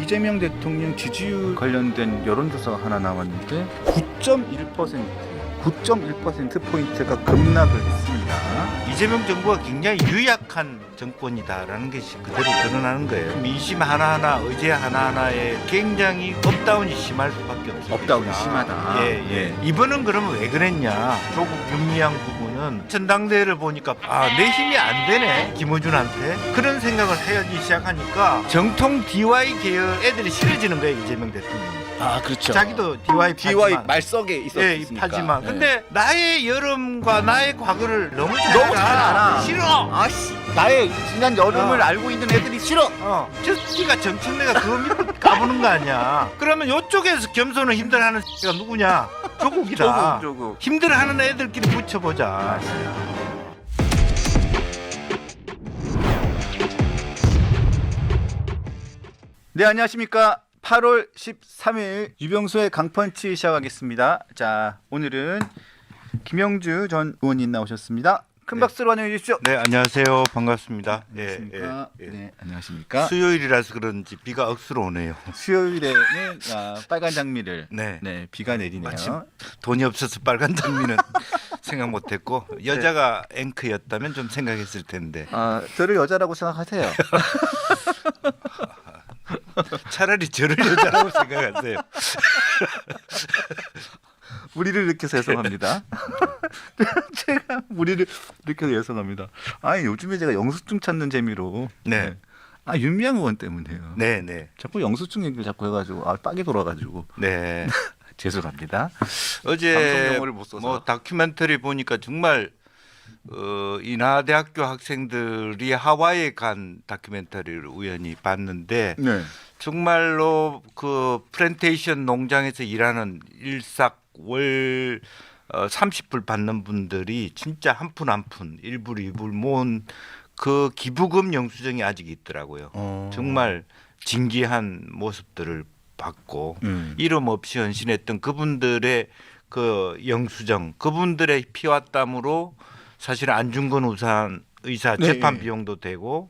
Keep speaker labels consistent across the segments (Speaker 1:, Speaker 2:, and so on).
Speaker 1: 이재명 대통령 지지율 관련된 여론조사가 하나 나왔는데 9.1%포인트가 급락을 했습니다.
Speaker 2: 이재명 정부가 굉장히 유약한 정권이다라는 것이 그대로 드러나는 거예요. 민심 하나하나, 의제 하나하나에 굉장히 업다운이 심할 수밖에 없습니다.
Speaker 1: 업다운이 심하다.
Speaker 2: 예. 이번은 그러면 왜 그랬냐? 조국 윤미향 부부는 전당대회를 보니까 내 힘이 안 되네, 김어준한테. 그런 생각을 하기 시작하니까 정통 DY 계열 애들이 싫어지는 거예요, 이재명 대통령이.
Speaker 1: 그렇죠.
Speaker 2: 자기도 DY
Speaker 1: 말석에 있었으니까.
Speaker 2: 파지만. 근데 나의 여름과 나의 과거를 너무 잘
Speaker 1: 알아.
Speaker 2: 싫어.
Speaker 1: 나의 지난 여름을 알고 있는 애들이 싫어.
Speaker 2: 저 X가 정청래가 그거 믿고 까부는 거 아니야. 그러면 이쪽에서 겸손을 힘들어하는 X가 누구냐? 조국이다.
Speaker 1: 조국.
Speaker 2: 힘들어하는 애들끼리 붙여보자.
Speaker 1: 네, 안녕하십니까. 8월 13일 유병수의 강펀치 시작하겠습니다. 자, 오늘은 김영주 전 의원님 나오셨습니다. 큰 박수로 환영해 주십시오.
Speaker 2: 네, 안녕하세요. 반갑습니다.
Speaker 1: 안녕하십니까.
Speaker 2: 예.
Speaker 1: 네, 안녕하십니까.
Speaker 2: 수요일이라서 그런지 비가 억수로 오네요.
Speaker 1: 수요일에는 빨간 장미를
Speaker 2: 네.
Speaker 1: 비가 내리네요.
Speaker 2: 마침 돈이 없어서 빨간 장미는 생각 못했고 여자가 앵커였다면 좀 생각했을 텐데.
Speaker 1: 저를 여자라고 생각하세요.
Speaker 2: 차라리 저를 여자라고 생각하세요.
Speaker 1: 무리를 일으켜서 죄송합니다. 제가 무리를 일으켜서 죄송합니다. 요즘에 제가 영수증 찾는 재미로 윤미향 의원 때문에요.
Speaker 2: 네.
Speaker 1: 자꾸 영수증 얘기를 자꾸 해가지고 빡이 돌아가지고.
Speaker 2: 네.
Speaker 1: 죄송합니다.
Speaker 2: 어제
Speaker 1: 방송 용어를 못 써서.
Speaker 2: 다큐멘터리 보니까 정말 인하대학교 학생들이 하와이에 간 다큐멘터리를 우연히 봤는데 정말로 그 플랜테이션 농장에서 일하는 일삭월 30불 받는 분들이 진짜 한 푼 한 푼 1불 2불 모은 그 기부금 영수증이 아직 있더라고요. 정말 진기한 모습들을 봤고 이름 없이 헌신했던 그분들의 그 영수증, 그분들의 피와 땀으로 사실 안중근 의사 재판 비용도 되고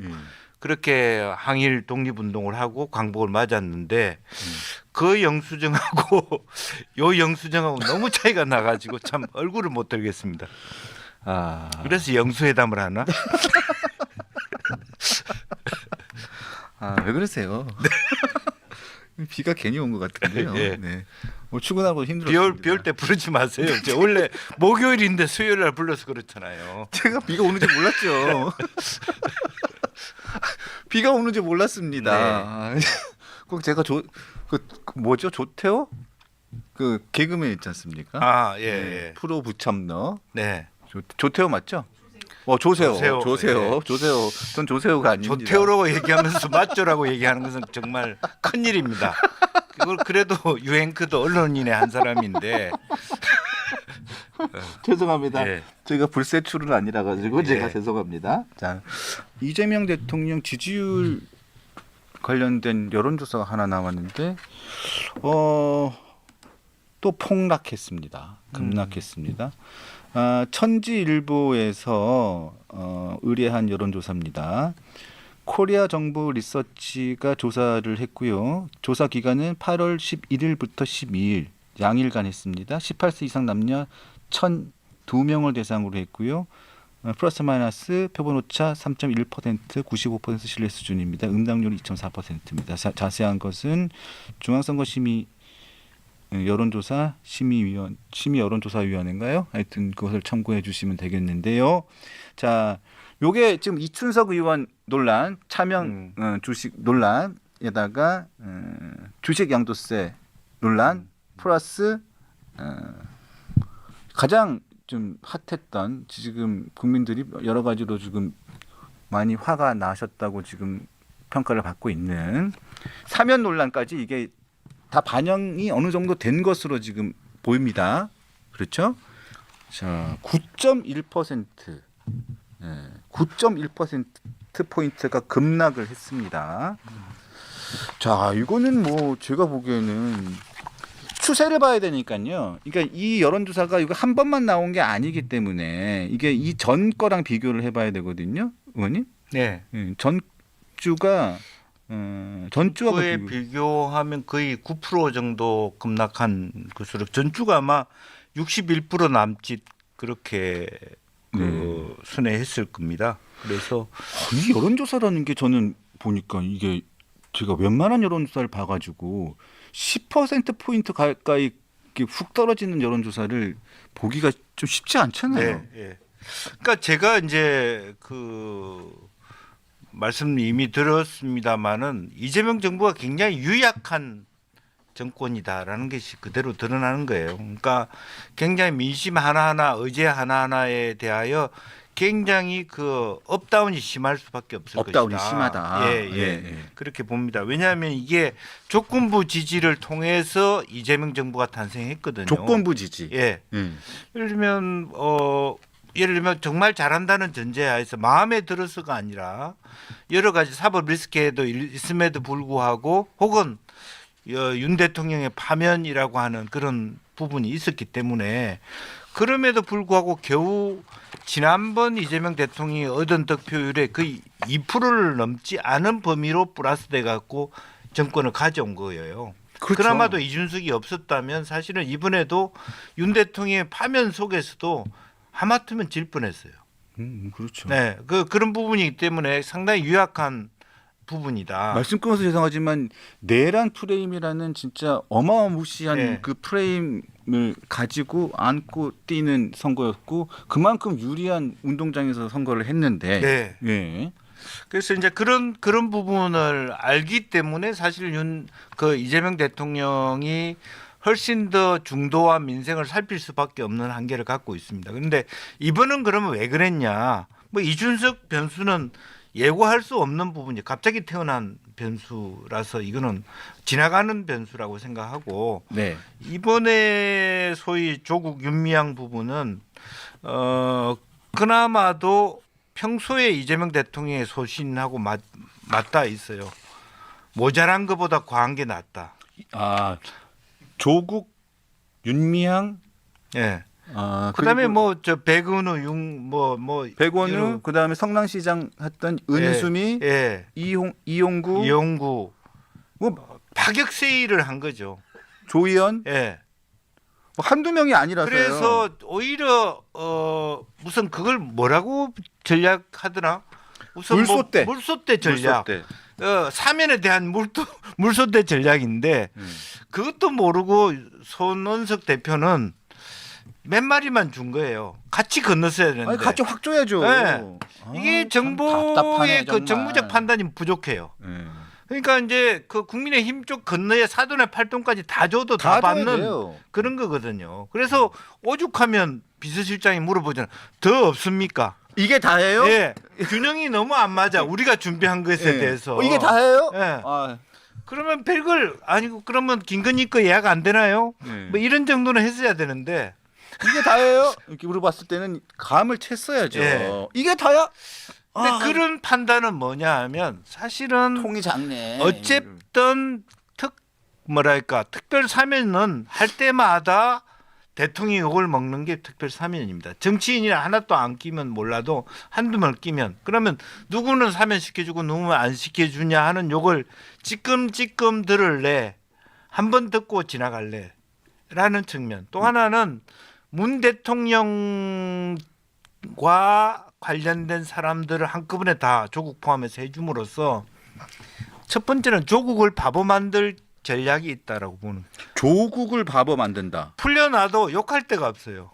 Speaker 2: 그렇게 항일 독립운동을 하고 광복을 맞았는데 그 영수증하고 요 영수증하고 너무 차이가 나가지고 참 얼굴을 못 들겠습니다. 그래서 영수회담을 하나?
Speaker 1: 왜 그러세요? 비가 괜히 온 것 같은데요.
Speaker 2: 네.
Speaker 1: 출근하고 힘들었습니다.
Speaker 2: 비 올 때 부르지 마세요. 원래 목요일인데 수요일 날 불러서 그렇잖아요.
Speaker 1: 제가 비가 오는지 몰랐죠. 비가 오는지 몰랐습니다. 꼭 제가 뭐죠? 조태호? 그 개그맨 있지 않습니까?
Speaker 2: 예.
Speaker 1: 프로 부참너.
Speaker 2: 네.
Speaker 1: 조태호 맞죠? 조세호. 전 조세호가 아닙니다.
Speaker 2: 조태호라고 얘기하면서 맞죠라고 얘기하는 것은 정말 큰일입니다. 그걸 그래도 유행크도 언론인의 한 사람인데
Speaker 1: 죄송합니다. 저희가 불세출은 아니라 가지고 제가 죄송합니다. 자, 이재명 대통령 지지율 관련된 여론조사가 하나 나왔는데 또 폭락했습니다. 급락했습니다. 천지일보에서 의뢰한 여론조사입니다. 코리아 정보 리서치가 조사를 했고요. 조사 기간은 8월 11일부터 12일 양일간 했습니다. 18세 이상 남녀 1,002명을 대상으로 했고요. 플러스 마이너스 표본 오차 3.1%, 95% 신뢰 수준입니다. 응답률이 2.4%입니다. 자세한 것은 중앙선거심의 여론조사 심의 여론조사위원회인가요? 하여튼 그것을 참고해 주시면 되겠는데요. 자, 요게 지금 이춘석 의원 논란, 차명 주식 논란에다가 주식 양도세 논란 플러스 가장 좀 핫했던 지금 국민들이 여러 가지로 지금 많이 화가 나셨다고 지금 평가를 받고 있는 사면 논란까지 이게 다 반영이 어느 정도 된 것으로 지금 보입니다. 그렇죠? 자, 9.1%포인트가 급락을 했습니다. 자, 이거는 뭐 제가 보기에는 추세를 봐야 되니까요. 그러니까 이 여론조사가 이거 한 번만 나온 게 아니기 때문에 이게 이 전 거랑 비교를 해봐야 되거든요, 의원님.
Speaker 2: 네.
Speaker 1: 전 주가 전주하고
Speaker 2: 그에 비교하면 거의 9% 정도 급락한 것으로 전주가 아마 61% 남짓 그렇게 순회했을 겁니다. 그래서
Speaker 1: 이 여론조사라는 게 저는 보니까 이게 제가 웬만한 여론조사를 봐가지고 10% 포인트 가까이 이렇게 훅 떨어지는 여론조사를 보기가 좀 쉽지 않잖아요.
Speaker 2: 네, 예. 그러니까 제가 이제 그 말씀 이미 들었습니다마는 이재명 정부가 굉장히 유약한 정권이다라는 것이 그대로 드러나는 거예요. 그러니까 굉장히 민심 하나하나 의제 하나하나에 대하여 굉장히 그 업다운이 심할 수밖에 없을
Speaker 1: 업다운이
Speaker 2: 것이다.
Speaker 1: 심하다.
Speaker 2: 예, 예.
Speaker 1: 예.
Speaker 2: 그렇게 봅니다. 왜냐하면 이게 조건부 지지를 통해서 이재명 정부가 탄생했거든요.
Speaker 1: 조건부 지지.
Speaker 2: 예. 예를 들면 정말 잘한다는 전제하에서 마음에 들어서가 아니라 여러 가지 사법 리스크에도 있음에도 불구하고 혹은 윤 대통령의 파면이라고 하는 그런 부분이 있었기 때문에 그럼에도 불구하고 겨우 지난번 이재명 대통령이 얻은 득표율의 거의 2%를 넘지 않은 범위로 플러스돼 갖고 정권을 가져온 거예요.
Speaker 1: 그렇죠.
Speaker 2: 그나마도 이준석이 없었다면 사실은 이번에도 윤 대통령의 파면 속에서도 하마터면 질 뻔했어요.
Speaker 1: 그렇죠.
Speaker 2: 네, 그런 부분이기 때문에 상당히 유약한 부분이다.
Speaker 1: 말씀 끊어서 죄송하지만 내란 프레임이라는 진짜 어마어마무시한
Speaker 2: 네.
Speaker 1: 그 프레임을 가지고 안고 뛰는 선거였고 그만큼 유리한 운동장에서 선거를 했는데
Speaker 2: 네.
Speaker 1: 예.
Speaker 2: 그래서 이제 그런 부분을 알기 때문에 사실 이재명 대통령이 훨씬 더 중도와 민생을 살필 수밖에 없는 한계를 갖고 있습니다. 그런데 이번은 그러면 왜 그랬냐? 뭐 이준석 변수는 예고할 수 없는 부분이 갑자기 태어난 변수라서 이거는 지나가는 변수라고 생각하고
Speaker 1: 네.
Speaker 2: 이번에 소위 조국 윤미향 부분은 그나마도 평소에 이재명 대통령의 소신하고 맞닿아 있어요. 모자란 것보다 과한 게 낫다.
Speaker 1: 아 조국 윤미향
Speaker 2: 예.
Speaker 1: 그리고
Speaker 2: 그다음에 뭐 저 백은우
Speaker 1: 백원우 그다음에 성남시장 했던 은수미
Speaker 2: 예.
Speaker 1: 이용구
Speaker 2: 이용구
Speaker 1: 뭐
Speaker 2: 파격 세일을 한 거죠.
Speaker 1: 조희연
Speaker 2: 예.
Speaker 1: 뭐 한두 명이 아니라서요.
Speaker 2: 그래서 오히려 무슨 그걸 뭐라고 전략하더라? 우선
Speaker 1: 물소대.
Speaker 2: 물소대 전략.
Speaker 1: 물소대.
Speaker 2: 사면에 대한 물소대 전략인데 그것도 모르고 손원석 대표는 몇 마리만 준 거예요. 같이 건넜어야 되는데.
Speaker 1: 아니, 같이 확 줘야죠.
Speaker 2: 네. 이게
Speaker 1: 참 답답하네,
Speaker 2: 정부의 그 정무적 판단이 부족해요.
Speaker 1: 네.
Speaker 2: 그러니까 이제 그 국민의힘 쪽 건너에 사돈의 팔돈까지 다 줘도 다
Speaker 1: 다 줘야
Speaker 2: 받는
Speaker 1: 돼요.
Speaker 2: 그런 거거든요. 그래서 오죽하면 비서실장이 물어보잖아요. 더 없습니까?
Speaker 1: 이게 다예요?
Speaker 2: 예. 균형이 너무 안 맞아. 우리가 준비한 것에
Speaker 1: 예.
Speaker 2: 대해서.
Speaker 1: 이게 다예요?
Speaker 2: 예.
Speaker 1: 아,
Speaker 2: 그러면 별걸 아니고 그러면 김건희 거 예약 안 되나요?
Speaker 1: 네.
Speaker 2: 뭐 이런 정도는 했어야 되는데.
Speaker 1: 이게 다예요? 이렇게 물어봤을 때는 감을 챘어야죠.
Speaker 2: 예.
Speaker 1: 이게 다야?
Speaker 2: 근데 그런 판단은 뭐냐 하면 사실은
Speaker 1: 통이 작네.
Speaker 2: 어쨌든 특별 사면은 할 때마다 대통령이 욕을 먹는 게 특별 사면입니다. 정치인이 하나도 안 끼면 몰라도 한두 명 끼면 그러면 누구는 사면 시켜주고 누구는 안 시켜주냐 하는 욕을 찌끔찌끔 들을래 한 번 듣고 지나갈래 라는 측면. 또 하나는 문 대통령과 관련된 사람들을 한꺼번에 다 조국 포함해서 해줌으로써 첫 번째는 조국을 바보 만들 전략이 있다라고 보는.
Speaker 1: 조국을 바보 만든다.
Speaker 2: 풀려나도 욕할 데가 없어요.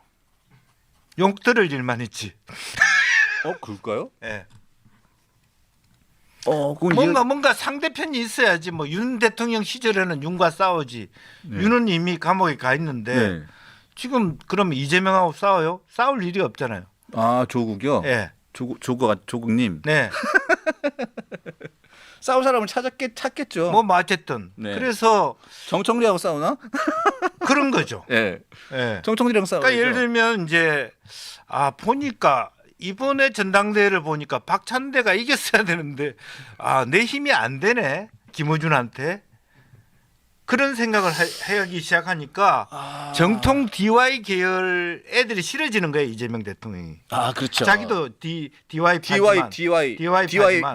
Speaker 2: 욕 들을 일만 있지.
Speaker 1: 그럴까요?
Speaker 2: 예.
Speaker 1: 그건
Speaker 2: 뭔가 상대편이 있어야지. 뭐 윤 대통령 시절에는 윤과 싸우지.
Speaker 1: 네.
Speaker 2: 윤은 이미 감옥에 가 있는데
Speaker 1: 네.
Speaker 2: 지금 그럼 이재명하고 싸워요? 싸울 일이 없잖아요.
Speaker 1: 아 조국이요?
Speaker 2: 예.
Speaker 1: 조국님
Speaker 2: 네.
Speaker 1: 싸울 사람을 찾겠죠.
Speaker 2: 뭐 어쨌든.
Speaker 1: 네.
Speaker 2: 그래서
Speaker 1: 정청래하고 싸우나?
Speaker 2: 그런 거죠.
Speaker 1: 예.
Speaker 2: 예.
Speaker 1: 정청래랑 싸우죠.
Speaker 2: 그러니까 예를 들면 이제 보니까 이번에 전당대회를 보니까 박찬대가 이겼어야 되는데 내 힘이 안 되네 김어준한테 그런 생각을 하기 시작하니까 정통 DY 계열 애들이 싫어지는 거예요 이재명 대통령이.
Speaker 1: 그렇죠.
Speaker 2: 자기도 DY 파지만
Speaker 1: DY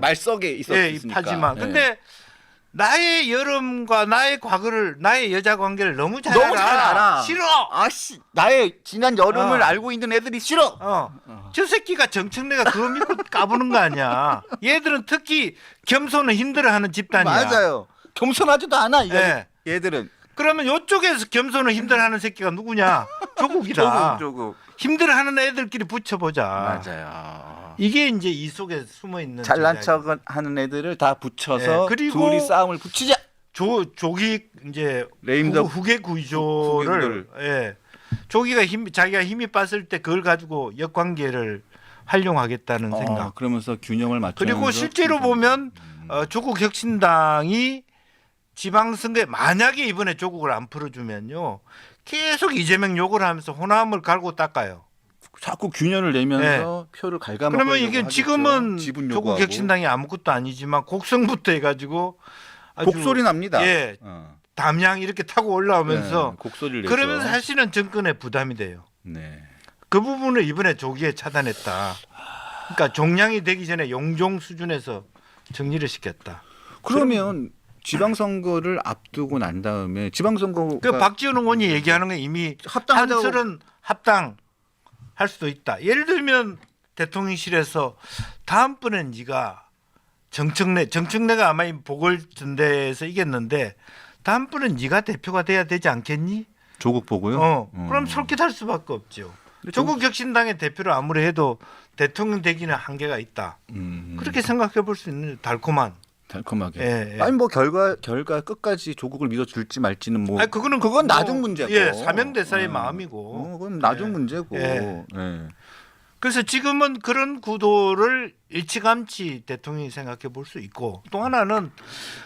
Speaker 1: 말석에 있었으니까.
Speaker 2: 하지만 근데 나의 여름과 나의 과거를 나의 여자 관계를 너무 잘
Speaker 1: 너무 잘 알아.
Speaker 2: 싫어.
Speaker 1: 아씨 나의 지난 여름을
Speaker 2: 어.
Speaker 1: 알고 있는 애들이 싫어.
Speaker 2: 저 새끼가 정청래가 그거 믿고 까부는 거 아니야. 얘들은 특히 겸손은 힘들어하는 집단이야.
Speaker 1: 맞아요. 겸손하지도 않아
Speaker 2: 예.
Speaker 1: 얘들은.
Speaker 2: 그러면 이쪽에서 겸손을 힘들어하는 새끼가 누구냐? 조국이다.
Speaker 1: 조국.
Speaker 2: 힘들어하는 애들끼리 붙여보자.
Speaker 1: 맞아요.
Speaker 2: 이게 이제 이 속에 숨어 있는
Speaker 1: 잘난
Speaker 2: 전략이에요.
Speaker 1: 척하는 애들을 다 붙여서
Speaker 2: 예, 그리고
Speaker 1: 둘이 싸움을 붙이자.
Speaker 2: 조기 이제
Speaker 1: 레임덕
Speaker 2: 후계 구조를 예. 조기가 자기가 힘이 빠질 때 그걸 가지고 역관계를 활용하겠다는 생각.
Speaker 1: 그러면서 균형을 맞추면서
Speaker 2: 그리고 실제로 보면 조국 혁신당이 지방선거에 만약에 이번에 조국을 안 풀어주면요 계속 이재명 욕을 하면서 호남을 갈고 닦아요.
Speaker 1: 자꾸 균열을 내면서 표를 갉아먹으려고
Speaker 2: 그러면 이게
Speaker 1: 하겠죠.
Speaker 2: 지금은
Speaker 1: 지분
Speaker 2: 조국
Speaker 1: 요구하고.
Speaker 2: 혁신당이 아무것도 아니지만 곡성부터 해가지고 아주
Speaker 1: 곡소리 납니다.
Speaker 2: 예, 담양 이렇게 타고 올라오면서
Speaker 1: 곡소리를 내죠.
Speaker 2: 그러면 사실은 정권에 부담이 돼요.
Speaker 1: 네.
Speaker 2: 그 부분을 이번에 조기에 차단했다. 그러니까 종량이 되기 전에 용종 수준에서 정리를 시켰다.
Speaker 1: 그러면 지방선거를 앞두고 난 다음에 지방선거가
Speaker 2: 그 박지원 의원이 얘기하는 건 이미
Speaker 1: 합당하다고
Speaker 2: 한술은 합당할 수도 있다. 예를 들면 대통령실에서 다음번엔 네가 정청래가 아마 이 보궐전대에서 이겼는데 다음번엔 네가 대표가 돼야 되지 않겠니?
Speaker 1: 조국 보고요.
Speaker 2: 그럼 솔깃할 수밖에 없죠. 조국 혁신당의 대표를 아무리 해도 대통령 되기는 한계가 있다. 그렇게 생각해 볼 수 있는 달콤하게. 예.
Speaker 1: 아니 뭐 결과 끝까지 조국을 믿어줄지 말지는 뭐.
Speaker 2: 아니,
Speaker 1: 그건 나중 문제고.
Speaker 2: 예, 사명대사의 마음이고.
Speaker 1: 그건 나중
Speaker 2: 예.
Speaker 1: 문제고.
Speaker 2: 예.
Speaker 1: 예.
Speaker 2: 그래서 지금은 그런 구도를 일찌감치 대통령이 생각해 볼 수 있고 또 하나는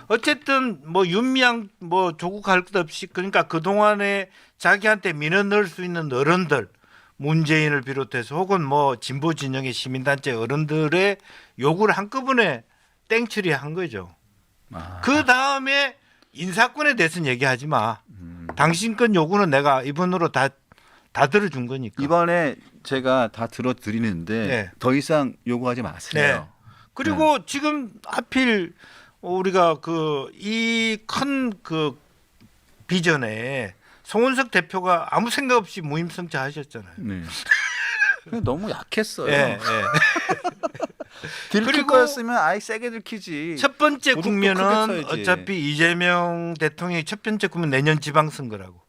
Speaker 2: 어쨌든 뭐 윤미향 뭐 조국 할 것 없이 그러니까 그 동안에 자기한테 민원 넣을 수 있는 어른들 문재인을 비롯해서 혹은 뭐 진보 진영의 시민단체 어른들의 요구를 한꺼번에 땡처리한 거죠. 그 다음에 인사권에 대해서는 얘기하지 마. 당신 건 요구는 내가 이번으로 다 들어준 거니까.
Speaker 1: 이번에 제가 다 들어드리는데
Speaker 2: 네.
Speaker 1: 더 이상 요구하지 마세요.
Speaker 2: 그리고 지금 하필 우리가 그 이 큰 그 비전에 송원석 대표가 아무 생각 없이 무임승차 하셨잖아요.
Speaker 1: 네. 너무 약했어요.
Speaker 2: 예, 예.
Speaker 1: 들킬
Speaker 2: 그리고
Speaker 1: 거였으면 아예 세게 들키지.
Speaker 2: 첫 번째
Speaker 1: 무릎도
Speaker 2: 국면은
Speaker 1: 크게 쳐야지.
Speaker 2: 어차피 이재명 대통령의 첫 번째 국면 내년 지방선거라고.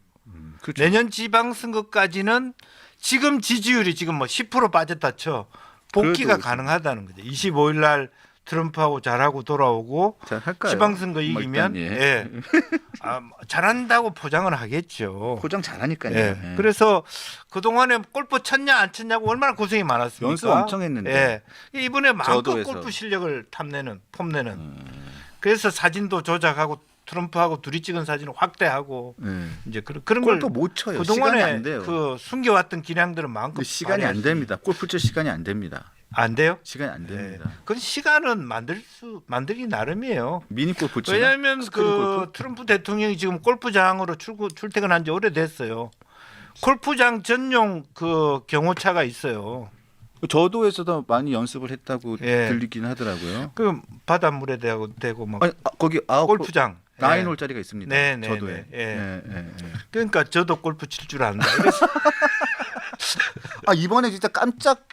Speaker 1: 그렇죠.
Speaker 2: 내년 지방선거까지는 지금 지지율이 지금 뭐 10% 빠졌다 쳐 복귀가
Speaker 1: 그래도
Speaker 2: 가능하다는 거죠. 25일 날 트럼프하고 잘하고 돌아오고
Speaker 1: 잘 할까요?
Speaker 2: 지방선거
Speaker 1: 뭐
Speaker 2: 이기면
Speaker 1: 일단,
Speaker 2: 예. 잘한다고 포장은 하겠죠.
Speaker 1: 포장 잘하니까요.
Speaker 2: 예.
Speaker 1: 예.
Speaker 2: 그래서 그동안에 골프 쳤냐 안 쳤냐고 얼마나 고생이 많았습니까?
Speaker 1: 연습 엄청 했는데.
Speaker 2: 예. 이번에 마음껏
Speaker 1: 저도에서.
Speaker 2: 골프 실력을 폼내는. 그래서 사진도 조작하고 트럼프하고 둘이 찍은 사진을 확대하고 이제 그런 걸
Speaker 1: 골프 못 쳐요. 시간이
Speaker 2: 그동안에
Speaker 1: 안 돼요.
Speaker 2: 그 숨겨왔던 기량들은 마음껏
Speaker 1: 시간이 안
Speaker 2: 발휘할 수
Speaker 1: 됩니다. 골프 칠 시간이 안 됩니다.
Speaker 2: 안 돼요?
Speaker 1: 시간이 안 됩니다.
Speaker 2: 그 시간은 만들기 나름이에요.
Speaker 1: 미니 골프 치나?
Speaker 2: 왜냐하면
Speaker 1: 스크린
Speaker 2: 그
Speaker 1: 골프?
Speaker 2: 트럼프 대통령이 지금 골프장으로 출퇴근한 지 오래됐어요. 골프장 전용 그 경호차가 있어요.
Speaker 1: 저도에서도 많이 연습을 했다고
Speaker 2: 예.
Speaker 1: 들리긴 하더라고요.
Speaker 2: 그 바닷물에 대고 막
Speaker 1: 아니, 거기
Speaker 2: 골프장
Speaker 1: 9홀짜리가 있습니다.
Speaker 2: 네, 네,
Speaker 1: 저도에.
Speaker 2: 네, 예.
Speaker 1: 예.
Speaker 2: 그러니까 저도 골프 칠 줄 안다. 그래서
Speaker 1: 이번에 진짜 깜짝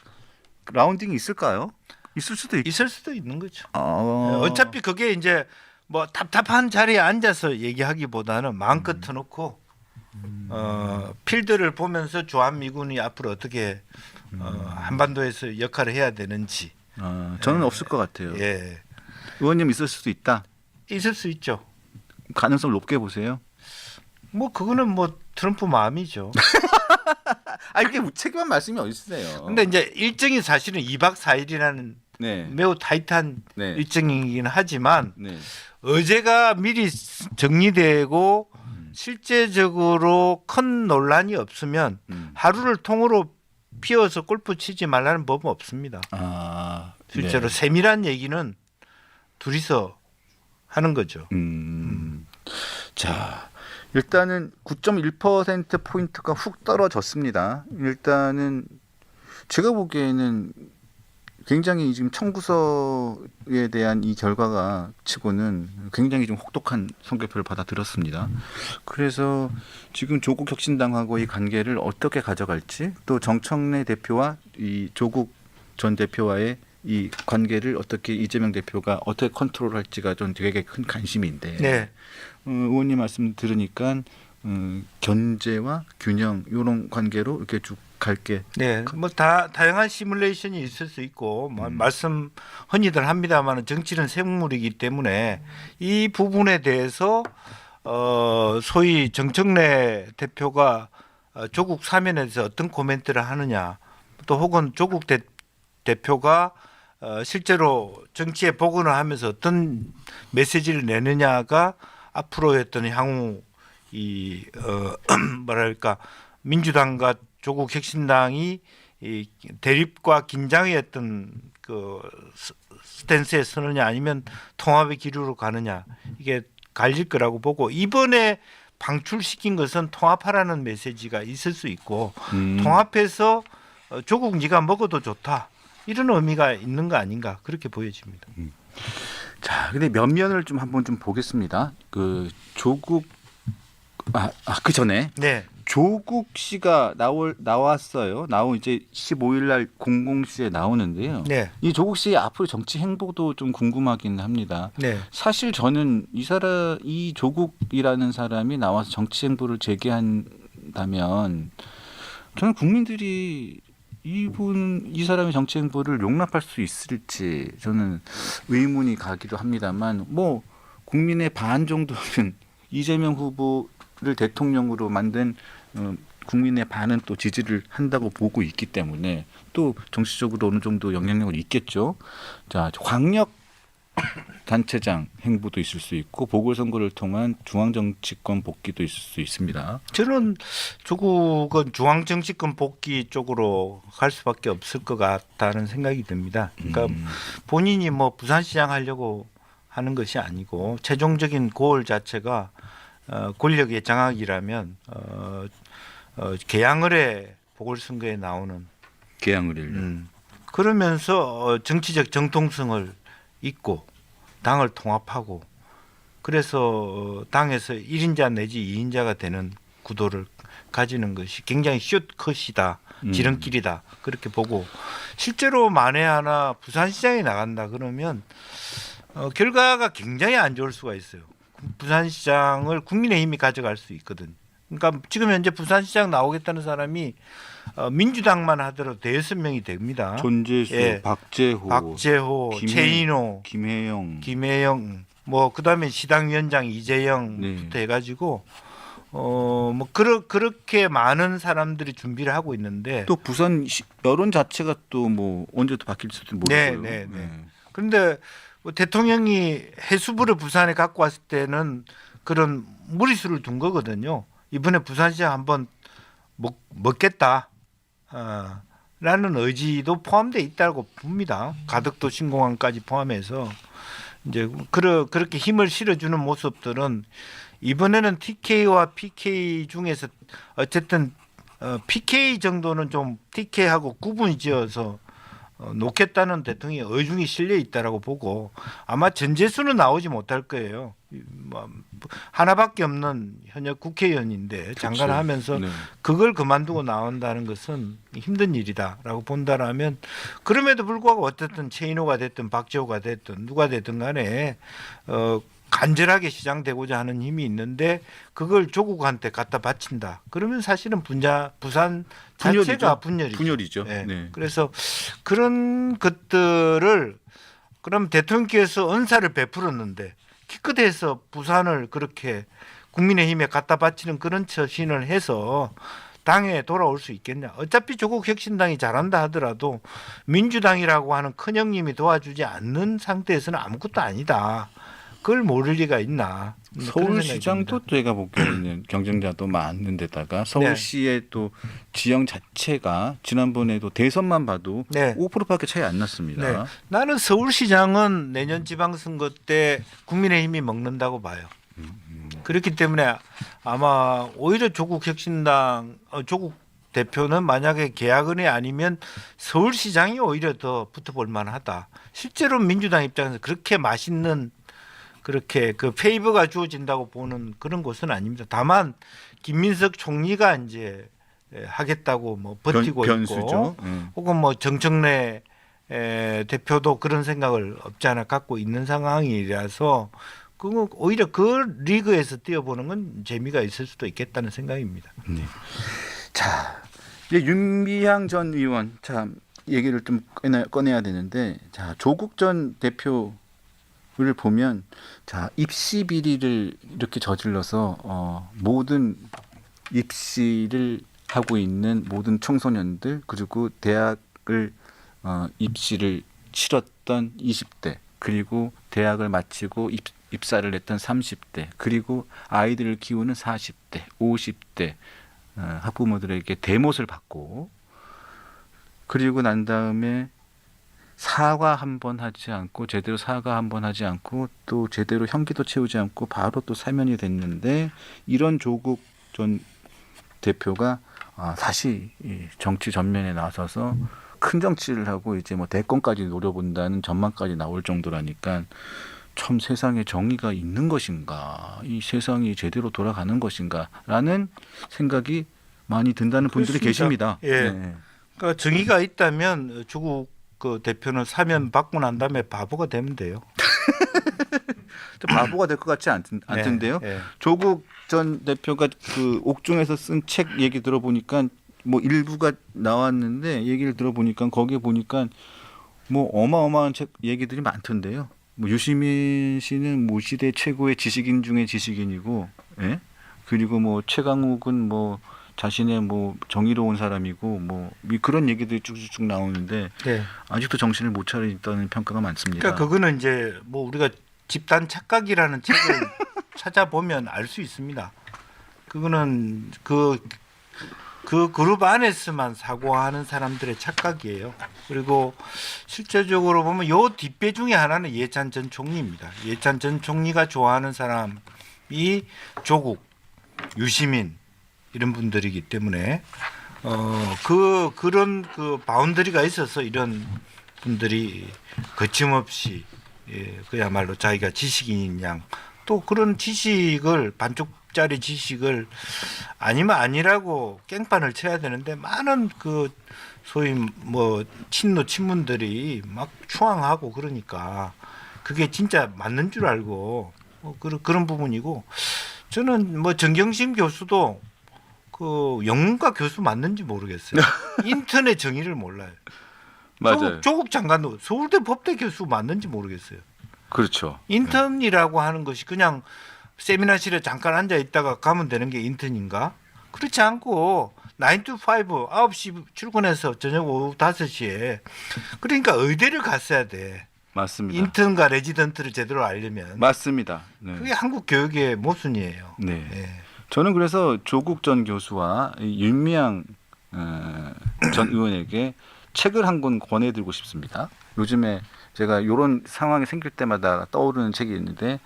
Speaker 1: 라운딩이 있을까요? 있을 수도 있.
Speaker 2: 있을 수도 있는 거죠.
Speaker 1: 아.
Speaker 2: 어차피 그게 이제 뭐 답답한 자리에 앉아서 얘기하기보다는 마음껏 터놓고 필드를 보면서 주한미군이 앞으로 어떻게 한반도에서 역할을 해야 되는지.
Speaker 1: 저는 없을 것 같아요.
Speaker 2: 예,
Speaker 1: 의원님 있을 수도 있다.
Speaker 2: 있을 수 있죠.
Speaker 1: 가능성 높게 보세요.
Speaker 2: 뭐 그거는 뭐 트럼프 마음이죠.
Speaker 1: 이렇게 무책임한 말씀이 어디 있으세요?
Speaker 2: 근데 이제 일정이 사실은 2박 4일이라는
Speaker 1: 네.
Speaker 2: 매우 타이트한
Speaker 1: 네.
Speaker 2: 일정이긴 하지만
Speaker 1: 네.
Speaker 2: 어제가 미리 정리되고 실제적으로 큰 논란이 없으면 하루를 통으로 피워서 골프 치지 말라는 법은 없습니다. 실제로
Speaker 1: 네.
Speaker 2: 세밀한 얘기는 둘이서 하는 거죠.
Speaker 1: 자, 일단은 9.1% 포인트가 훅 떨어졌습니다. 일단은 제가 보기에는 굉장히 지금 청구서에 대한 이 결과가 치고는 굉장히 좀 혹독한 성격표를 받아들였습니다. 그래서 지금 조국 혁신당하고의 관계를 어떻게 가져갈지, 또 정청래 대표와 이 조국 전 대표와의 이 관계를 어떻게 이재명 대표가 어떻게 컨트롤할지가 좀 되게 큰 관심인데,
Speaker 2: 네.
Speaker 1: 의원님 말씀 들으니까 견제와 균형 이런 관계로 이렇게 쭉 갈게.
Speaker 2: 네, 뭐 다양한 시뮬레이션이 있을 수 있고 말씀 흔히들 합니다만 정치는 생물이기 때문에 이 부분에 대해서 소위 정청래 대표가 조국 사면에 대해서 어떤 코멘트를 하느냐, 또 혹은 조국 대표가 실제로 정치에 복원을 하면서 어떤 메시지를 내느냐가 앞으로의 어떤 향후 이 뭐랄까 민주당과 조국 혁신당이 이 대립과 긴장의 어떤 그 스탠스에 서느냐 아니면 통합의 기류로 가느냐, 이게 갈릴 거라고 보고, 이번에 방출시킨 것은 통합하라는 메시지가 있을 수 있고 통합해서 조국 네가 먹어도 좋다 이런 의미가 있는 거 아닌가 그렇게 보여집니다.
Speaker 1: 자, 근데 면면을 좀 한번 좀 보겠습니다. 그 조국 그 전에
Speaker 2: 네.
Speaker 1: 조국 씨가 나왔어요. 이제 15일 날 00시에 나오는데요.
Speaker 2: 네.
Speaker 1: 이 조국 씨의 앞으로 정치 행보도 좀 궁금하긴 합니다.
Speaker 2: 네.
Speaker 1: 사실 저는 이 조국이라는 사람이 나와서 정치 행보를 재개한다면 저는 국민들이 이 사람의 정치 행보를 용납할 수 있을지 저는 의문이 가기도 합니다만, 뭐 국민의 반 정도는 이재명 후보를 대통령으로 만든 국민의 반은 또 지지를 한다고 보고 있기 때문에 또 정치적으로 어느 정도 영향력은 있겠죠. 자, 광역 단체장 행보도 있을 수 있고 보궐선거를 통한 중앙정치권 복귀도 있을 수 있습니다.
Speaker 2: 저는 조국은 중앙정치권 복귀 쪽으로 갈 수밖에 없을 것 같다는 생각이 듭니다. 그러니까 본인이 뭐 부산시장 하려고 하는 것이 아니고 최종적인 고al 자체가 권력의 장악이라면 개항을에 보궐선거에 나오는
Speaker 1: 개항을
Speaker 2: 그러면서 정치적 정통성을 잊고 당을 통합하고, 그래서 당에서 1인자 내지 2인자가 되는 구도를 가지는 것이 굉장히 숏컷이다, 지름길이다 그렇게 보고, 실제로 만에 하나 부산시장에 나간다 그러면 결과가 굉장히 안 좋을 수가 있어요. 부산시장을 국민의힘이 가져갈 수 있거든. 그러니까 지금 현재 부산시장 나오겠다는 사람이 민주당만 하더라도 대여섯 명이 됩니다.
Speaker 1: 존재수,
Speaker 2: 예.
Speaker 1: 박재호,
Speaker 2: 최인호, 김혜영, 뭐 그다음에 시당위원장 이재영부터 해가지고 뭐 그렇게 많은 사람들이 준비를 하고 있는데,
Speaker 1: 또 부산 여론 자체가 또 뭐 언제 또 바뀔지도 모르고요.
Speaker 2: 네. 그런데 대통령이 해수부를 부산에 갖고 왔을 때는 그런 무리수를 둔 거거든요. 이번에 부산시장 한번 먹겠다 라는 의지도 포함되어 있다고 봅니다. 가덕도 신공항까지 포함해서 이제 그렇게 힘을 실어주는 모습들은 이번에는 TK와 PK 중에서 어쨌든 PK 정도는 좀 TK하고 구분이 지어서 놓겠다는 대통령의 의중이 실려 있다라고 보고, 아마 전재수는 나오지 못할 거예요. 하나밖에 없는 현역 국회의원인데 장관 하면서 그걸 그만두고 나온다는 것은 힘든 일이다라고 본다라면, 그럼에도 불구하고 어쨌든 최인호가 됐든 박재호가 됐든 누가 됐든 간에 간절하게 시장되고자 하는 힘이 있는데 그걸 조국한테 갖다 바친다. 그러면 사실은 부산 자체가 분열이죠. 네.
Speaker 1: 네.
Speaker 2: 그래서 그런 것들을, 그럼 대통령께서 은사를 베풀었는데 기껏해서 부산을 그렇게 국민의힘에 갖다 바치는 그런 처신을 해서 당에 돌아올 수 있겠냐. 어차피 조국 혁신당이 잘한다 하더라도 민주당이라고 하는 큰형님이 도와주지 않는 상태에서는 아무것도 아니다. 그걸 모를 리가 있나.
Speaker 1: 서울시장도 제가 보기에는 경쟁자도 많은 데다가 서울시의 또 지형 자체가 지난번에도 대선만 봐도 5%밖에 차이 안 났습니다.
Speaker 2: 나는 서울시장은 내년 지방선거 때 국민의힘이 먹는다고 봐요. 그렇기 때문에 아마 오히려 조국 혁신당, 조국 대표는 만약에 계약은이 아니면 서울시장이 오히려 더 붙어볼 만하다. 실제로 민주당 입장에서 그렇게 맛있는 그렇게 그 페이버가 주어진다고 보는 그런 곳은 아닙니다. 다만 김민석 총리가 이제 하겠다고 뭐 버티고
Speaker 1: 변수죠.
Speaker 2: 있고 혹은 뭐 정청래 대표도 그런 생각을 없지 않아 갖고 있는 상황이라서 그 오히려 그 리그에서 뛰어보는 건 재미가 있을 수도 있겠다는 생각입니다.
Speaker 1: 네. 자, 이제 윤미향 전 의원 참 얘기를 좀 꺼내야 되는데, 자 조국 전 대표를 보면 자 입시 비리를 이렇게 저질러서 모든 입시를 하고 있는 모든 청소년들 그리고 대학을 입시를 치렀던 20대 그리고 대학을 마치고 입사를 했던 30대 그리고 아이들을 키우는 40대, 50대 학부모들에게 대못을 받고 그리고 난 다음에 사과 한 번 하지 않고 제대로 사과 한 번 하지 않고 또 제대로 형기도 채우지 않고 바로 또 사면이 됐는데 이런 조국 전 대표가 다시 이 정치 전면에 나서서 큰 정치를 하고 이제 뭐 대권까지 노려본다는 전망까지 나올 정도라니까 참 세상에 정의가 있는 것인가, 이 세상이 제대로 돌아가는 것인가라는 생각이 많이 든다는 분들이
Speaker 2: 그렇습니다.
Speaker 1: 계십니다.
Speaker 2: 예.
Speaker 1: 네.
Speaker 2: 그러니까 정의가 있다면 조국 그 대표는 사면 받고 난 다음에 바보가 되면 돼요.
Speaker 1: 바보가 될 것 같지 않던데요.
Speaker 2: 예.
Speaker 1: 조국 전 대표가 그 옥중에서 쓴 책 얘기 들어보니까 뭐 일부가 나왔는데 얘기를 들어보니까 거기에 보니까 뭐 어마어마한 책 얘기들이 많던데요. 뭐 유시민 씨는 뭐 시대 최고의 지식인 중에 지식인이고, 예? 그리고 뭐 최강욱은 뭐 자신의 뭐 정의로운 사람이고 뭐 그런 얘기들이 쭉쭉쭉 나오는데
Speaker 2: 네.
Speaker 1: 아직도 정신을 못 차리다는 평가가 많습니다.
Speaker 2: 그러니까 그거는 이제 뭐 우리가 집단 착각이라는 책을 찾아보면 알 수 있습니다. 그거는 그 그룹 안에서만 사고하는 사람들의 착각이에요. 그리고 실제적으로 보면 요 뒷배 중에 하나는 이해찬 전 총리입니다. 이해찬 전 총리가 좋아하는 사람이 조국, 유시민 이런 분들이기 때문에 그런 그 바운더리가 있어서 이런 분들이 거침없이 그야말로 자기가 지식인인 양 또 그런 지식을 반쪽짜리 지식을 아니면 아니라고 깽판을 쳐야 되는데 많은 그 소위 뭐 친노친문들이 막 추앙하고 그러니까 그게 진짜 맞는 줄 알고 그런 부분이고 저는 뭐 정경심 교수도 그 영문과 교수 맞는지 모르겠어요. 인턴의 정의를 몰라요.
Speaker 1: 맞아요.
Speaker 2: 조국 장관도 서울대 법대 교수 맞는지 모르겠어요.
Speaker 1: 그렇죠.
Speaker 2: 인턴이라고 하는 것이 그냥 세미나실에 잠깐 앉아 있다가 가면 되는 게 인턴인가? 그렇지 않고 9 to 5, 9시 출근해서 저녁 오후 5시에 그러니까 의대를 갔어야 돼.
Speaker 1: 맞습니다.
Speaker 2: 인턴과 레지던트를 제대로 알려면.
Speaker 1: 맞습니다. 네.
Speaker 2: 그게 한국 교육의 모순이에요.
Speaker 1: 네.
Speaker 2: 네.
Speaker 1: 저는 그래서 조국 전 교수와 이 윤미향 전 의원에게 책을 한 권 권해드리고 싶습니다. 요즘에 제가 이런 상황이 생길 때마다 떠오르는 책이 있는데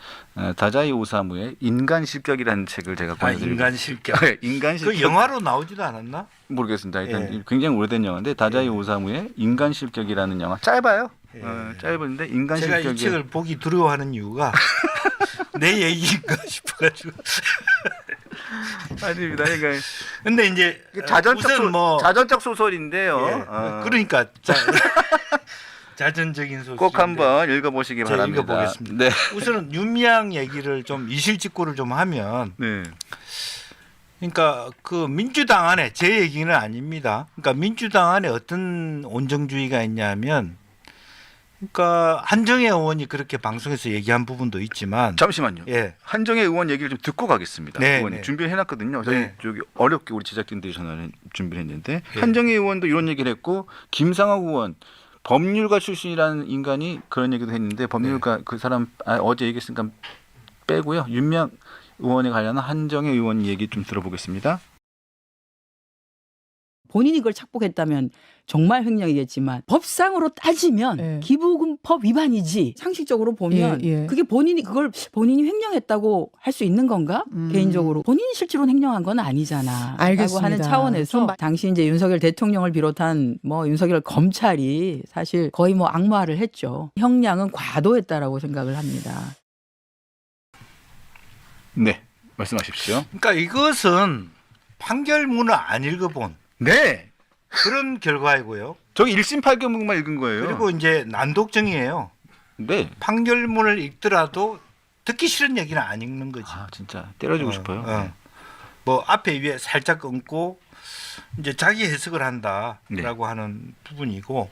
Speaker 1: 다자이 오사무의 인간 실격이라는 책을 제가 권해드리고
Speaker 2: 인간 실격.
Speaker 1: 네, 인간 실격.
Speaker 2: 그 영화로 나오지도 않았나?
Speaker 1: 모르겠습니다. 일단
Speaker 2: 예.
Speaker 1: 굉장히 오래된 영화인데 다자이 오사무의 인간 실격이라는 영화 짧아요.
Speaker 2: 예.
Speaker 1: 짧은데 인간
Speaker 2: 제가
Speaker 1: 실격이
Speaker 2: 이 책을 보기 두려워하는 이유가 내 얘기인가 싶어가지고.
Speaker 1: 아닙니다. 그러니까
Speaker 2: 근데 이제 우선 뭐
Speaker 1: 자전적 소설인데요.
Speaker 2: 예. 그러니까 자전적인 소설
Speaker 1: 꼭 한번 읽어보시기
Speaker 2: 제가
Speaker 1: 바랍니다.
Speaker 2: 읽어보겠습니다.
Speaker 1: 네.
Speaker 2: 우선은 윤미향 얘기를 좀 이실직고를 좀 하면
Speaker 1: 네.
Speaker 2: 그러니까 그 민주당 안에 제 얘기는 아닙니다. 그러니까 민주당 안에 어떤 온정주의가 있냐면 그러니까 한정혜 의원이 그렇게 방송에서 얘기한 부분도 있지만
Speaker 1: 잠시만요.
Speaker 2: 예.
Speaker 1: 한정혜 의원 얘기를 좀 듣고 가겠습니다.
Speaker 2: 네,
Speaker 1: 의원님
Speaker 2: 네.
Speaker 1: 준비를 해놨거든요. 저희
Speaker 2: 네.
Speaker 1: 저기 어렵게 우리 제작진들이 전화를 준비를 했는데
Speaker 2: 네.
Speaker 1: 한정혜 의원도 이런 얘기를 했고 김상학 의원 법률가 출신이라는 인간이 그런 얘기도 했는데 법률가 그 사람 어제 얘기했으니까 빼고요. 윤미향 의원에 관련한 한정혜 의원 얘기 좀 들어보겠습니다.
Speaker 3: 본인이 그걸 착복했다면 정말 횡령이겠지만 법상으로 따지면
Speaker 4: 예.
Speaker 3: 기부금법 위반이지. 상식적으로 보면
Speaker 4: 예, 예.
Speaker 3: 그게 그걸 본인이 횡령했다고 할 수 있는 건가? 개인적으로 본인이 실제로 횡령한 건 아니잖아.
Speaker 4: 알겠습니다.
Speaker 3: 라고 하는 차원에서 당시 이제 윤석열 대통령을 비롯한 뭐 윤석열 검찰이 사실 거의 뭐 악마를 했죠. 형량은 과도했다라고 생각을 합니다.
Speaker 1: 네, 말씀하십시오.
Speaker 2: 그러니까 이것은 판결문을 안 읽어본
Speaker 1: 네,
Speaker 2: 그런 결과이고요.
Speaker 1: 저기 1심 8개문만 읽은 거예요.
Speaker 2: 그리고 이제 난독증이에요.
Speaker 1: 네.
Speaker 2: 판결문을 읽더라도 듣기 싫은 얘기는 안 읽는 거지.
Speaker 1: 아 진짜 때려주고 싶어요.
Speaker 2: 뭐 앞에 위에 살짝 얹고 이제 자기 해석을 한다라고
Speaker 1: 네.
Speaker 2: 하는 부분이고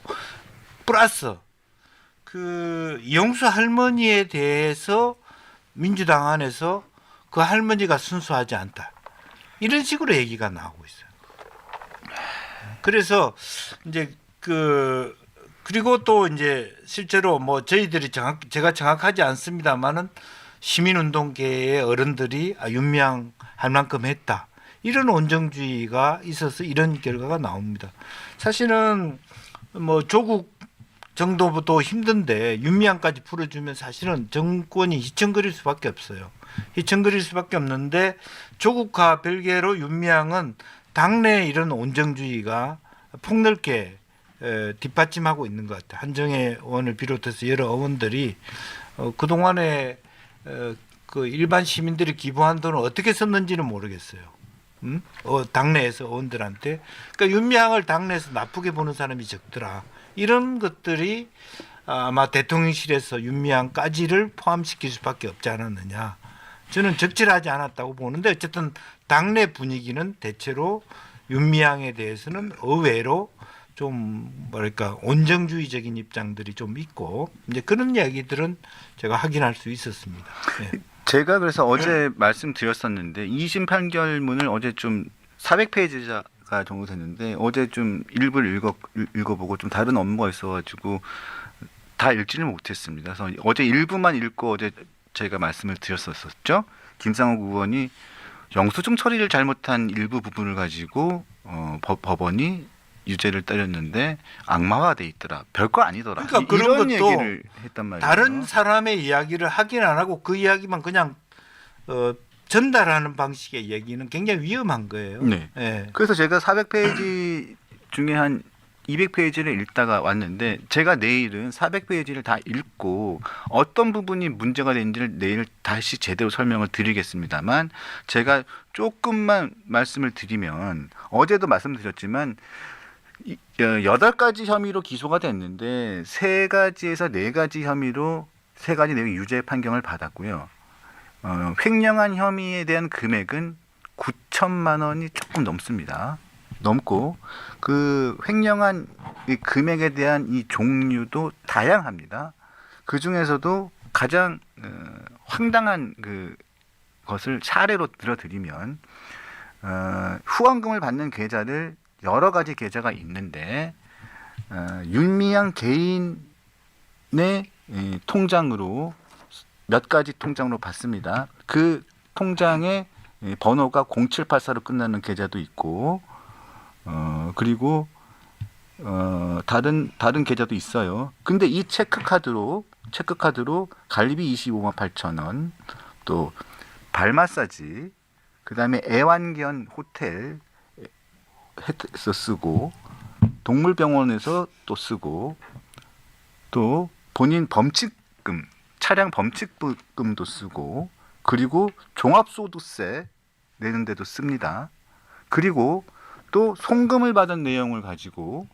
Speaker 2: 플러스 그 이용수 할머니에 대해서 민주당 안에서 그 할머니가 순수하지 않다 이런 식으로 얘기가 나오고 있어요. 그래서 이제 그리고 또 이제 실제로 뭐 저희들이 제가 정확하지 않습니다만은 시민운동계의 어른들이 윤미향 할 만큼 했다. 이런 온정주의가 있어서 이런 결과가 나옵니다. 사실은 뭐 조국 정도도 힘든데 윤미향까지 풀어주면 사실은 정권이 휘청거릴 수밖에 없어요. 휘청거릴 수밖에 없는데 조국과 별개로 윤미향은 당내 이런 온정주의가 폭넓게 뒷받침하고 있는 것 같아요. 한정혜 의원을 비롯해서 여러 의원들이 그동안에 그 일반 시민들이 기부한 돈을 어떻게 썼는지는 모르겠어요. 당내에서 의원들한테. 그러니까 윤미향을 당내에서 나쁘게 보는 사람이 적더라. 이런 것들이 아마 대통령실에서 윤미향까지를 포함시킬 수밖에 없지 않았느냐. 저는 적절하지 않았다고 보는데 어쨌든 당내 분위기는 대체로 윤미향에 대해서는 의외로 좀 뭐랄까 온정주의적인 입장들이 좀 있고 이제 그런 이야기들은 제가 확인할 수 있었습니다. 네.
Speaker 1: 제가 그래서 어제 말씀드렸었는데 2심 판결문을 어제 좀 400페이지가 정도 됐는데 어제 좀 일부를 읽어보고 좀 다른 업무가 있어가지고 다 읽지는 못했습니다. 그래서 어제 일부만 읽고 어제 제가 말씀을 드렸었죠. 김상욱 의원이 영수증 처리를 잘못한 일부 부분을 가지고 법원이 유죄를 때렸는데 악마화돼 있더라. 별거 아니더라.
Speaker 2: 그러니까 그런
Speaker 1: 이런
Speaker 2: 것도
Speaker 1: 얘기를 했단 말이에요.
Speaker 2: 다른 사람의 이야기를 하긴 안 하고 그 이야기만 그냥 전달하는 방식의 얘기는 굉장히 위험한 거예요.
Speaker 1: 네.
Speaker 2: 네.
Speaker 1: 그래서 제가 400페이지 중에 한 200페이지를 읽다가 왔는데 제가 내일은 400페이지를 다 읽고 어떤 부분이 문제가 되는지를 내일 다시 제대로 설명을 드리겠습니다만 제가 조금만 말씀을 드리면 어제도 말씀드렸지만 8가지 혐의로 기소가 됐는데 3가지에서 4가지 혐의로 3가지 내용 유죄 판결을 받았고요. 횡령한 혐의에 대한 금액은 9천만 원이 조금 넘습니다. 넘고 그 횡령한 이 금액에 대한 이 종류도 다양합니다. 그 중에서도 가장 황당한 것을 사례로 들어드리면 후원금을 받는 계좌를 여러 가지 계좌가 있는데 윤미향 개인의 통장으로 몇 가지 통장으로 받습니다. 그 통장의 번호가 0784로 끝나는 계좌도 있고 그리고 다른 계좌도 있어요. 근데 이 체크카드로 갈비 25만 8천 원, 또 발마사지, 그다음에 애완견 호텔에서 쓰고 동물병원에서 또 쓰고 또 본인 범칙금, 차량 범칙금도 쓰고 그리고 종합소득세 내는 데도 씁니다. 그리고 또 송금을 받은 내용을 가지고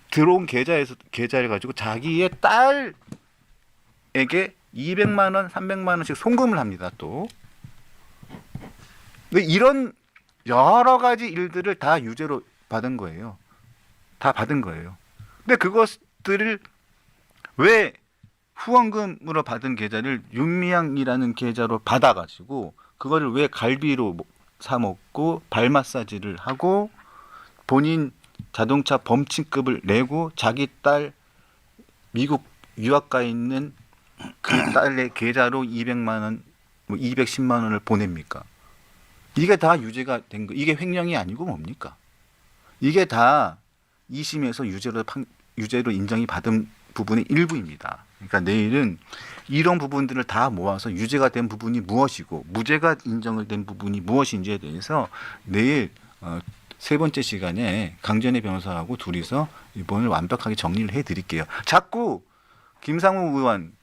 Speaker 1: 들어온 계좌를 가지고 자기의 딸에게 200만 원, 300만 원씩 송금을 합니다. 또 이런 여러 가지 일들을 다 유죄로 받은 거예요. 다 받은 거예요. 근데 그것들을 왜 후원금으로 받은 계좌를 윤미향이라는 계좌로 받아가지고 그거를 왜 갈비로 사 먹고 발 마사지를 하고 본인 자동차 범칙금을 내고 자기 딸 미국 유학 가 있는 그 딸의 계좌로 200만 원, 210만 원을 보냅니까? 이게 다 유죄가 된 거. 이게 횡령이 아니고 뭡니까? 이게 다 2심에서 유죄로 인정이 받은 부분의 일부입니다. 그러니까 내일은 이런 부분들을 다 모아서 유죄가 된 부분이 무엇이고 무죄가 인정을 된 부분이 무엇인지에 대해서 내일 세 번째 시간에 강전의 변호사하고 둘이서 이번을 완벽하게 정리를 해드릴게요. 자꾸 김상우 의원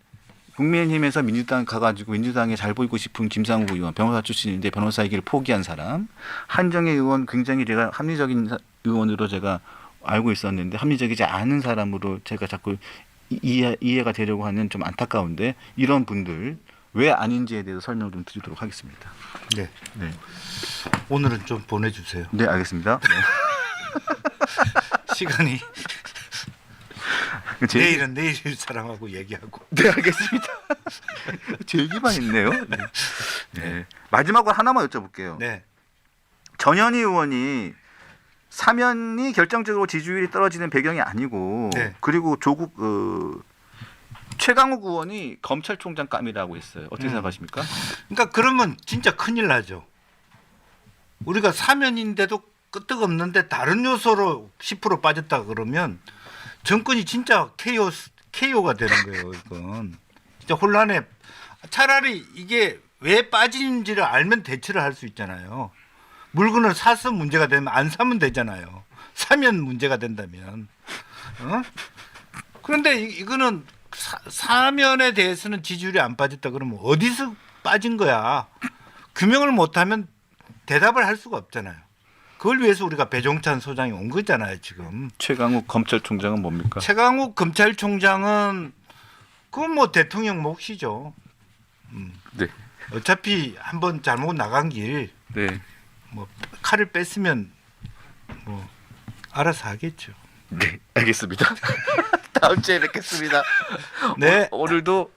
Speaker 1: 국민의힘에서 민주당 가가지고 민주당에 잘 보이고 싶은 김상우 의원 변호사 출신인데 변호사의 길을 포기한 사람, 한정혜 의원 굉장히 제가 합리적인 의원으로 제가 알고 있었는데 합리적이지 않은 사람으로 제가 자꾸 이해가 되려고 하는 좀 안타까운데 이런 분들 왜 아닌지에 대해서 설명을 좀 드리도록 하겠습니다.
Speaker 2: 네.
Speaker 1: 네,
Speaker 2: 오늘은 좀 보내주세요.
Speaker 1: 네 알겠습니다. 네.
Speaker 2: 시간이
Speaker 1: 제,
Speaker 2: 내일은 내일 사람하고 얘기하고.
Speaker 1: 네 알겠습니다. 제 얘기만 있네요. 네. 네. 마지막으로 하나만 여쭤볼게요.
Speaker 2: 네.
Speaker 1: 전현희 의원이 사면이 결정적으로 지지율이 떨어지는 배경이 아니고
Speaker 2: 네.
Speaker 1: 그리고 조국 최강욱 의원이 검찰총장 감이라고 했어요. 어떻게 생각하십니까?
Speaker 2: 그러니까 그러면 진짜 큰일 나죠. 우리가 사면인데도 끄떡없는데 다른 요소로 10% 빠졌다 그러면 정권이 진짜 KO가 되는 거예요. 이건 진짜 혼란해. 차라리 이게 왜 빠지는지를 알면 대처를 할 수 있잖아요. 물건을 사서 문제가 되면 안 사면 되잖아요. 사면 문제가 된다면. 그런데 이거는 사면에 대해서는 지지율이 안 빠졌다 그러면 어디서 빠진 거야? 규명을 못하면 대답을 할 수가 없잖아요. 그걸 위해서 우리가 배종찬 소장이 온 거잖아요, 지금.
Speaker 1: 최강욱 검찰총장은 뭡니까?
Speaker 2: 최강욱 검찰총장은 그건 뭐 대통령 몫이죠.
Speaker 1: 네.
Speaker 2: 어차피 한번 잘못 나간 길
Speaker 1: 네.
Speaker 2: 뭐 칼을 뺐으면 뭐 알아서 하겠죠.
Speaker 1: 네, 알겠습니다. 다음 주에 뵙겠습니다.
Speaker 2: 네.
Speaker 1: 오늘도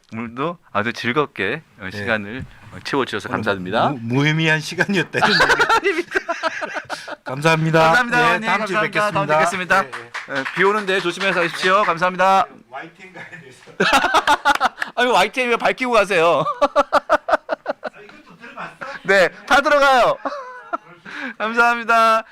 Speaker 1: 아주 즐겁게 시간을 채워주셔서 감사드립니다.
Speaker 2: 무의미한 시간이었다. 이런 얘기. 감사합니다.
Speaker 1: 감사합니다.
Speaker 2: 네, 다음 주에
Speaker 1: 감사합니다.
Speaker 2: 뵙겠습니다.
Speaker 1: 다음 주에 뵙겠습니다.
Speaker 2: 네, 네.
Speaker 1: 비 오는데 조심해서 가십시오. 감사합니다.
Speaker 2: YTN 가야 돼서.
Speaker 1: 아니 YTN 왜 밝히고 가세요?
Speaker 2: 이것도 들어갔어?
Speaker 1: 네, 다 들어가요. 감사합니다.